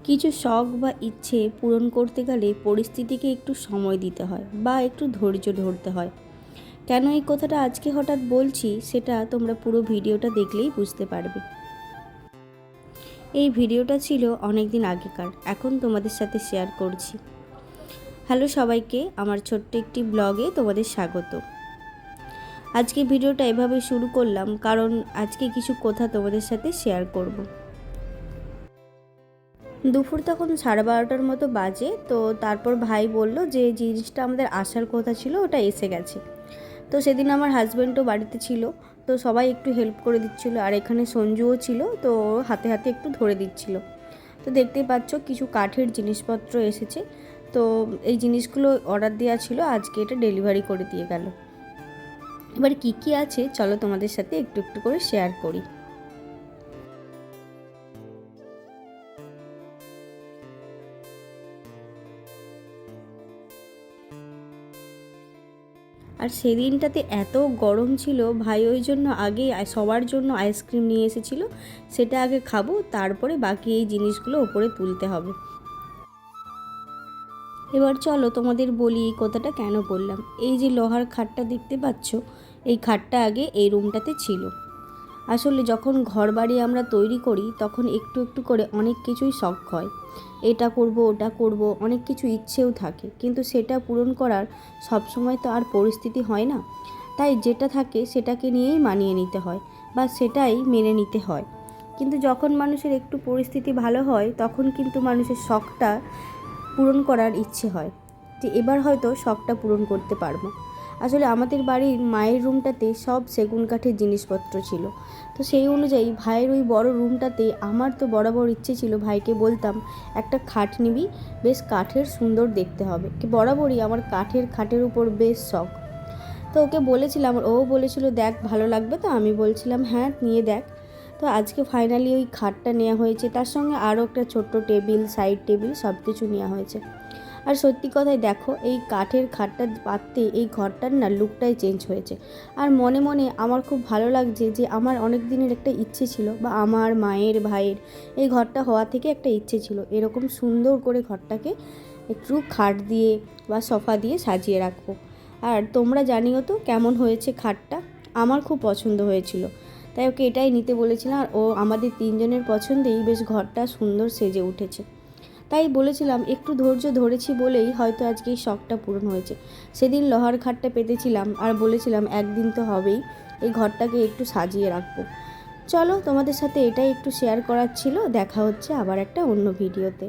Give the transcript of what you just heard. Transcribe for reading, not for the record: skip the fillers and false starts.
কিছু শখ বা ইচ্ছে পূরণ করতে গেলে পরিস্থিতিকে একটু সময় দিতে হয় বা একটু ধৈর্য ধরতে হয়। কেন এই কথাটা আজকে হঠাৎ বলছি সেটা তোমরা পুরো ভিডিওটা দেখলেই বুঝতে পারবে। এই ভিডিওটা ছিল অনেক দিন আগেকার, এখন তোমাদের সাথে শেয়ার করছি। হ্যালো সবাইকে, আমার ছোট্ট একটি ব্লগে তোমাদের স্বাগত। আজকে ভিডিওটা এভাবে শুরু করলাম কারণ আজকে কিছু কথা তোমাদের সাথে শেয়ার করব। দুপুর তখন 12:30টার মতো বাজে। তো তারপর ভাই বলল যে জিনিসটা আমাদের আসার কথা ছিল ওটা এসে গেছে। তো সেদিন আমার হাজব্যান্ডও বাড়িতে ছিল, তো সবাই একটু হেল্প করে দিচ্ছিল, আর এখানে সঞ্জুও ছিল, তো হাতে হাতে একটু ধরে দিচ্ছিল। তো দেখতেই পাচ্ছ কিছু কাঠের জিনিসপত্র এসেছে। তো এই জিনিসগুলো অর্ডার দেওয়া ছিল, আজকে এটা ডেলিভারি করে দিয়ে গেল। এবার কী কী আছে চলো তোমাদের সাথে একটু একটু করে শেয়ার করি। আর সেদিনটাতে এত গরম ছিল, ভাই ওই জন্য আগে সবার জন্য আইসক্রিম নিয়ে এসেছিলো, সেটা আগে খাবো, তারপরে বাকি এই জিনিসগুলো ওপরে তুলতে হবে। এবার চলো তোমাদের বলি এই কথাটা কেন বললাম। এই যে লোহার খাটটা দেখতে পাচ্ছ, এই খাটটা আগে এই রুমটাতে ছিল। আসলে যখন ঘরবাড়ি আমরা তৈরি করি তখন একটু একটু করে অনেক কিছুই শখ হয়, এটা করব ওটা করব, অনেক কিছু ইচ্ছেও থাকে, কিন্তু সেটা পূরণ করার সবসময় তো আর পরিস্থিতি হয় না। তাই যেটা থাকে সেটাকে নিয়েই মানিয়ে নিতে হয় বা সেটাই মেনে নিতে হয়। কিন্তু যখন মানুষের একটু পরিস্থিতি ভালো হয় তখন কিন্তু মানুষের শখটা পূরণ করার ইচ্ছে হয় যে এবার হয়তো শখটা পূরণ করতে পারবো। আসলে আমাদের বাড়ির মায়ের রুমটাতে সব সেগুন কাঠের জিনিসপত্র ছিল। তো সেই অনুযায়ী ভাইয়ের ওই বড় রুমটাতে আমার তো বরাবর ইচ্ছে ছিল, ভাইকে বলতাম একটা খাট নিবি, বেশ কাঠের সুন্দর দেখতে হবে, কি বরাবরই আমার কাঠের খাটের উপর বেশ শখ। তো ওকে বলেছিলাম, ও বলেছিল দেখ ভালো লাগবে, তো আমি বলছিলাম হ্যাঁ নিয়ে দেখ। তো আজকে ফাইনালি ওই খাটটা নেওয়া হয়েছে, তার সঙ্গে আরও একটা ছোট্ট টেবিল, সাইড টেবিল, সব কিছু নেওয়া হয়েছে। আর সত্যি কথাই দেখো, এই কাঠের খাটটা পাততে এই ঘরটার না লুকটাই চেঞ্জ হয়েছে। আর মনে মনে আমার খুব ভালো লাগছে যে আমার অনেক দিনের একটা ইচ্ছে ছিল, বা আমার মায়ের ভাইয়ের এই ঘরটা হওয়া থেকে একটা ইচ্ছে ছিল এরকম সুন্দর করে ঘরটাকে একটু খাট দিয়ে বা সোফা দিয়ে সাজিয়ে রাখবো। আর তোমরা জানিও তো কেমন হয়েছে খাটটা, আমার খুব পছন্দ হয়েছিল, তাই ওকে এটাই নিতে বলেছিলাম। আর ও আমাদের তিনজনের পছন্দেই বেশ ঘরটা সুন্দর সেজে উঠেছে। তাই বলেছিলাম একটু ধৈর্য ধরেছি বলেই হয়তো আজকে এই শখটা পূরণ হয়েছে। সেদিন লোহার খাটটা পেতেছিলাম আর বলেছিলাম একদিন তো হবেই এই ঘরটাকে একটু সাজিয়ে রাখবো। চলো তোমাদের সাথে এটাই একটু শেয়ার করার ছিল, দেখা হচ্ছে আবার একটা অন্য ভিডিওতে।